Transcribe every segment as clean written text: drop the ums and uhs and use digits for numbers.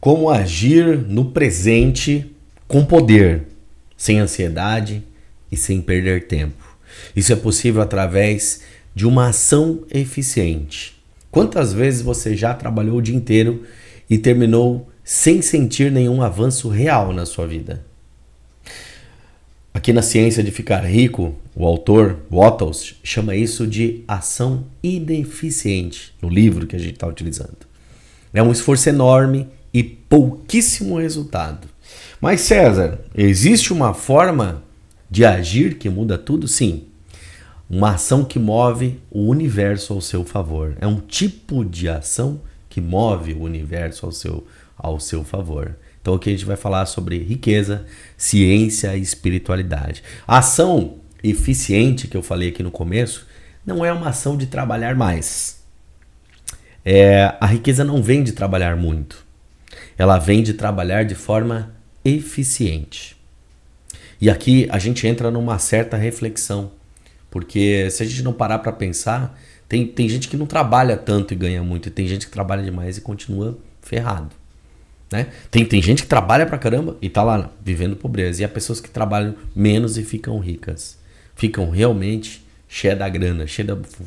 Como agir no presente com poder, sem ansiedade e sem perder tempo. Isso é possível através de uma ação eficiente. Quantas vezes você já trabalhou o dia inteiro e terminou sem sentir nenhum avanço real na sua vida? Aqui na Ciência de Ficar Rico, o autor Wattles chama isso de ação ineficiente, no livro que a gente está utilizando. É um esforço enorme e pouquíssimo resultado. Mas César, existe uma forma de agir que muda tudo? Sim. Uma ação que move o universo ao seu favor. É um tipo de ação que move o universo ao seu favor. Então aqui a gente vai falar sobre riqueza, ciência e espiritualidade. A ação eficiente que eu falei aqui no começo não é uma ação de trabalhar mais. A riqueza não vem de trabalhar muito. Ela vem de trabalhar de forma eficiente. E aqui a gente entra numa certa reflexão. Porque se a gente não parar para pensar, tem gente que não trabalha tanto e ganha muito. E tem gente que trabalha demais e continua ferrado. Né? Tem gente que trabalha pra caramba e tá lá vivendo pobreza. E há pessoas que trabalham menos e ficam ricas. Ficam realmente cheias da grana.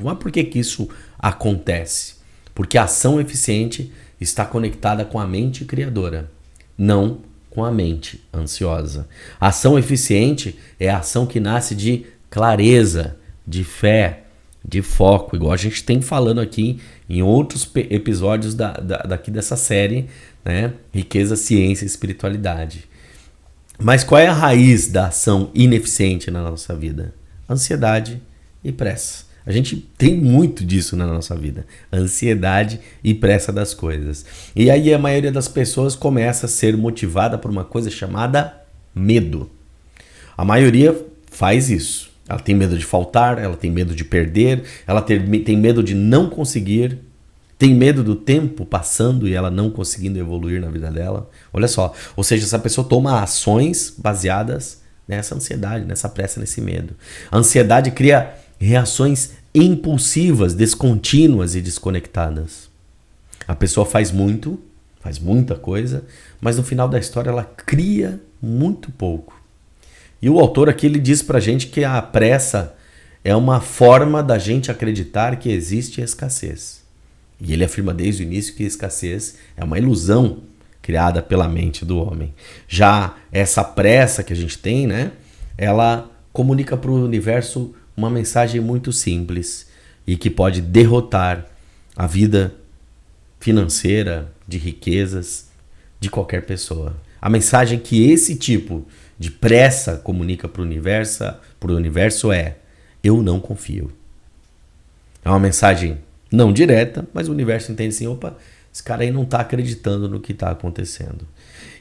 Mas por que isso acontece? Porque a ação eficiente está conectada com a mente criadora, não com a mente ansiosa. A ação eficiente é a ação que nasce de clareza, de fé, de foco, igual a gente tem falando aqui em outros episódios daqui dessa série, né? Riqueza, ciência e espiritualidade. Mas qual é a raiz da ação ineficiente na nossa vida? Ansiedade e pressa. A gente tem muito disso na nossa vida. Ansiedade e pressa das coisas. E aí a maioria das pessoas começa a ser motivada por uma coisa chamada medo. A maioria faz isso. Ela tem medo de faltar, ela tem medo de perder, ela tem medo de não conseguir, tem medo do tempo passando e ela não conseguindo evoluir na vida dela. Olha só, ou seja, essa pessoa toma ações baseadas nessa ansiedade, nessa pressa, nesse medo. A ansiedade cria reações impulsivas, descontínuas e desconectadas. A pessoa faz muita coisa, mas no final da história ela cria muito pouco. E o autor aqui ele diz pra gente que a pressa é uma forma da gente acreditar que existe escassez. E ele afirma desde o início que a escassez é uma ilusão criada pela mente do homem. Já essa pressa que a gente tem, né, ela comunica para o universo uma mensagem muito simples e que pode derrotar a vida financeira, de riquezas, de qualquer pessoa. A mensagem que esse tipo de pressa comunica para o universo é: eu não confio. É uma mensagem não direta, mas o universo entende assim: opa, esse cara aí não está acreditando no que está acontecendo.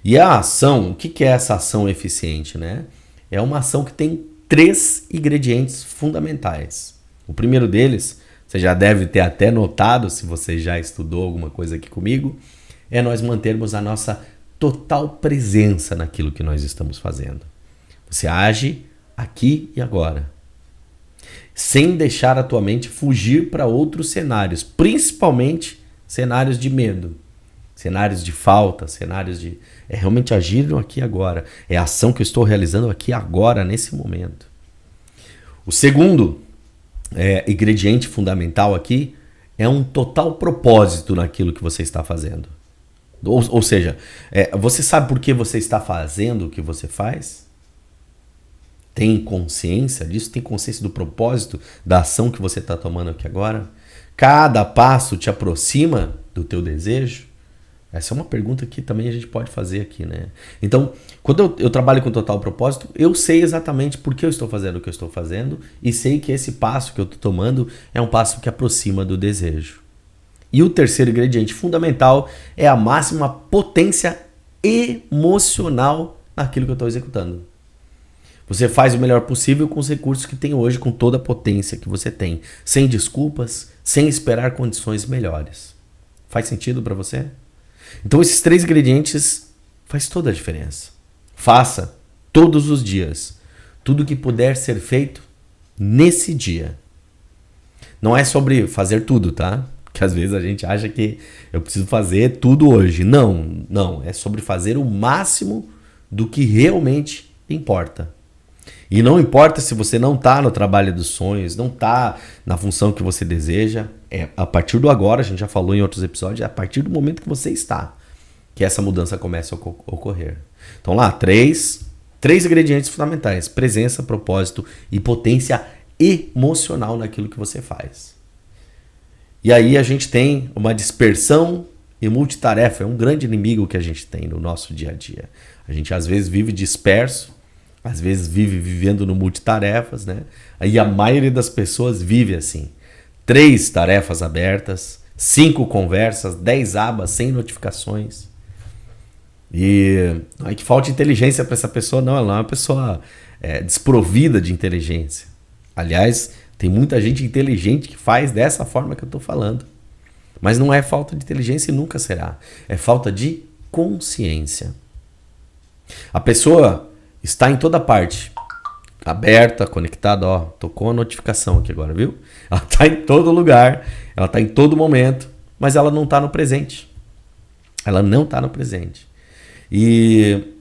E a ação, o que é essa ação eficiente, né? É uma ação que tem 3 ingredientes fundamentais. O primeiro deles, você já deve ter até notado, se você já estudou alguma coisa aqui comigo, é nós mantermos a nossa total presença naquilo que nós estamos fazendo. Você age aqui e agora, sem deixar a tua mente fugir para outros cenários, principalmente cenários de medo, cenários de falta, cenários de... É realmente agir no aqui e agora. É a ação que eu estou realizando aqui agora, nesse momento. O segundo ingrediente fundamental aqui é um total propósito naquilo que você está fazendo. Ou seja, você sabe por que você está fazendo o que você faz? Tem consciência disso? Tem consciência do propósito da ação que você está tomando aqui agora? Cada passo te aproxima do teu desejo? Essa é uma pergunta que também a gente pode fazer aqui, né? Então, quando eu trabalho com total propósito, eu sei exatamente por que eu estou fazendo o que eu estou fazendo e sei que esse passo que eu estou tomando é um passo que aproxima do desejo. E o terceiro ingrediente fundamental é a máxima potência emocional naquilo que eu estou executando. Você faz o melhor possível com os recursos que tem hoje, com toda a potência que você tem, sem desculpas, sem esperar condições melhores. Faz sentido para você? Então esses 3 ingredientes faz toda a diferença. Faça todos os dias tudo que puder ser feito nesse dia. Não é sobre fazer tudo, tá? Que às vezes a gente acha que eu preciso fazer tudo hoje. Não, Não, é sobre fazer o máximo do que realmente importa. E não importa se você não está no trabalho dos sonhos, não está na função que você deseja, é a partir do agora, a gente já falou em outros episódios, é a partir do momento que você está, que essa mudança começa a ocorrer. Então lá, três ingredientes fundamentais: presença, propósito e potência emocional naquilo que você faz. E aí a gente tem uma dispersão e multitarefa, é um grande inimigo que a gente tem no nosso dia a dia. A gente às vezes vive disperso, às vezes vive vivendo no multitarefas, né? Aí a maioria das pessoas vive assim. 3 tarefas abertas, 5 conversas, 10 abas, sem notificações. E não é que falta inteligência para essa pessoa, não. Ela é uma pessoa desprovida de inteligência. Aliás, tem muita gente inteligente que faz dessa forma que eu estou falando. Mas não é falta de inteligência e nunca será. É falta de consciência. A pessoa está em toda parte, aberta, conectada, ó, tocou a notificação aqui agora, viu? Ela está em todo lugar, ela está em todo momento, mas ela não está no presente. Ela não está no presente. E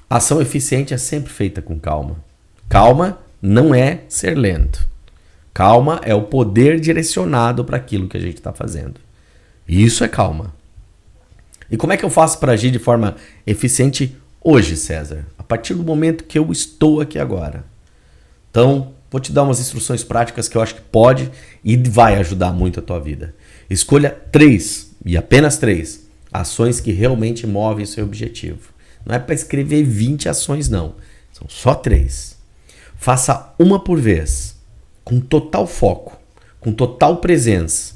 a ação eficiente é sempre feita com calma. Calma não é ser lento. Calma é o poder direcionado para aquilo que a gente está fazendo. Isso é calma. E como é que eu faço para agir de forma eficiente hoje, César? A partir do momento que eu estou aqui agora. Então, vou te dar umas instruções práticas que eu acho que pode e vai ajudar muito a tua vida. Escolha 3, e apenas 3, ações que realmente movem o seu objetivo. Não é para escrever 20 ações, não. São só 3. Faça uma por vez, com total foco, com total presença.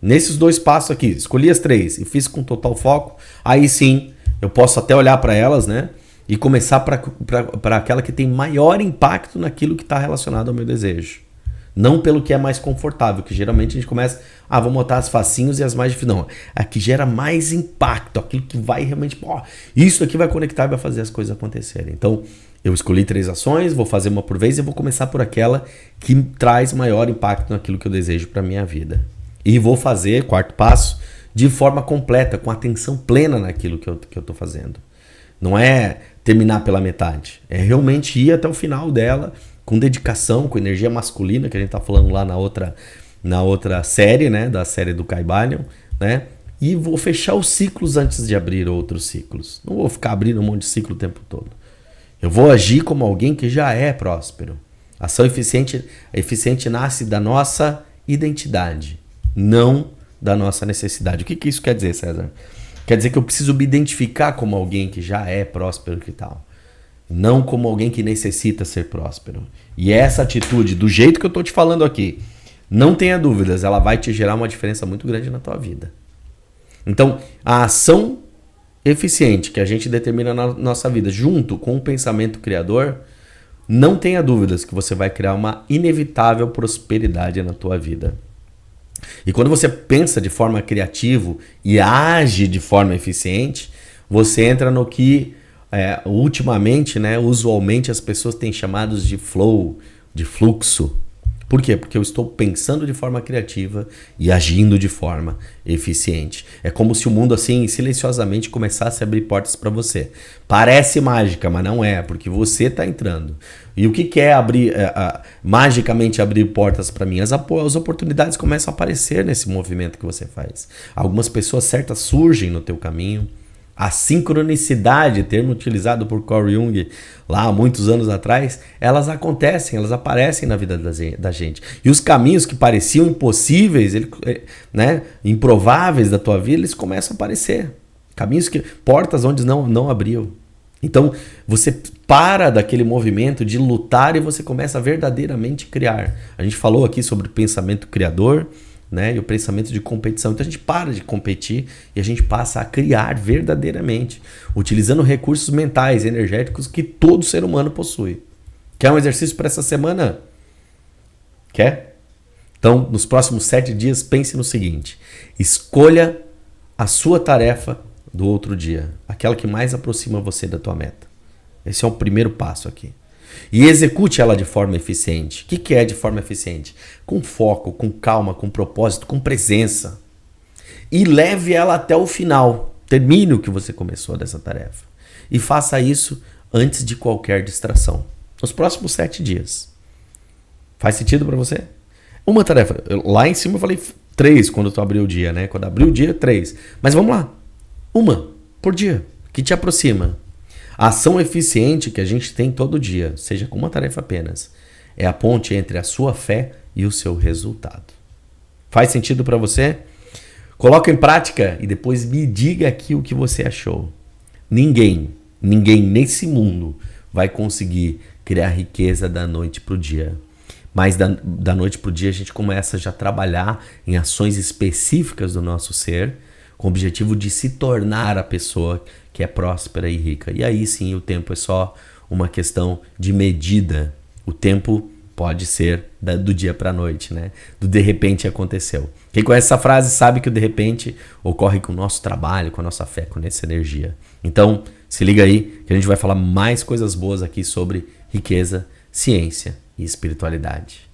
Nesses 2 passos aqui, escolhi as 3 e fiz com total foco, aí sim, eu posso até olhar para elas, né? E começar para aquela que tem maior impacto naquilo que está relacionado ao meu desejo. Não pelo que é mais confortável, que geralmente a gente começa, vamos botar as facinhos e as mais difíceis. Não, a que gera mais impacto, aquilo que vai realmente, isso aqui vai conectar e vai fazer as coisas acontecerem. Então, eu escolhi 3 ações, vou fazer uma por vez e vou começar por aquela que traz maior impacto naquilo que eu desejo para a minha vida. E vou fazer, 4º passo, de forma completa, com atenção plena naquilo que eu estou fazendo. Não é terminar pela metade, é realmente ir até o final dela, com dedicação, com energia masculina, que a gente está falando lá na outra série, né, da série do Caibalion, né? E vou fechar os ciclos antes de abrir outros ciclos. Não vou ficar abrindo um monte de ciclo o tempo todo. Eu vou agir como alguém que já é próspero. A ação eficiente nasce da nossa identidade, não da nossa necessidade. O que isso quer dizer, César? Quer dizer que eu preciso me identificar como alguém que já é próspero e tal. Não como alguém que necessita ser próspero. E essa atitude, do jeito que eu estou te falando aqui, não tenha dúvidas, ela vai te gerar uma diferença muito grande na tua vida. Então, a ação eficiente que a gente determina na nossa vida, junto com o pensamento criador, não tenha dúvidas que você vai criar uma inevitável prosperidade na tua vida. E quando você pensa de forma criativa e age de forma eficiente, você entra no que ultimamente, né, usualmente as pessoas têm chamados de flow, de fluxo. Por quê? Porque eu estou pensando de forma criativa e agindo de forma eficiente. É como se o mundo assim silenciosamente começasse a abrir portas para você. Parece mágica, mas não é, porque você está entrando. E o que é abrir, magicamente abrir portas para mim? As oportunidades começam a aparecer nesse movimento que você faz. Algumas pessoas certas surgem no teu caminho. A sincronicidade, termo utilizado por Carl Jung lá há muitos anos atrás, elas acontecem, elas aparecem na vida da gente. E os caminhos que pareciam impossíveis, né, improváveis da tua vida, eles começam a aparecer. Portas onde não abriu. Então, você para daquele movimento de lutar e você começa a verdadeiramente criar. A gente falou aqui sobre o pensamento criador, né, e o pensamento de competição. Então a gente para de competir e a gente passa a criar verdadeiramente, utilizando recursos mentais, energéticos que todo ser humano possui. Quer um exercício para essa semana? Quer? Então, nos próximos 7 dias, pense no seguinte: escolha a sua tarefa do outro dia, aquela que mais aproxima você da tua meta. Esse é o primeiro passo aqui. E execute ela de forma eficiente. O que é de forma eficiente? Com foco, com calma, com propósito, com presença. E leve ela até o final. Termine o que você começou dessa tarefa. E faça isso antes de qualquer distração. Nos próximos 7 dias. Faz sentido para você? Uma tarefa. Lá em cima eu falei 3 quando tu abriu o dia, né? Quando abriu o dia, 3. Mas vamos lá. Uma por dia, que te aproxima. A ação eficiente que a gente tem todo dia, seja com uma tarefa apenas, é a ponte entre a sua fé e o seu resultado. Faz sentido para você? Coloca em prática e depois me diga aqui o que você achou. Ninguém nesse mundo vai conseguir criar riqueza da noite para o dia. Mas da noite para o dia a gente começa já a trabalhar em ações específicas do nosso ser, com o objetivo de se tornar a pessoa que é próspera e rica. E aí sim o tempo é só uma questão de medida. O tempo pode ser do dia para a noite, né? Do de repente aconteceu. Quem conhece essa frase sabe que o de repente ocorre com o nosso trabalho, com a nossa fé, com essa energia. Então, se liga aí que a gente vai falar mais coisas boas aqui sobre riqueza, ciência e espiritualidade.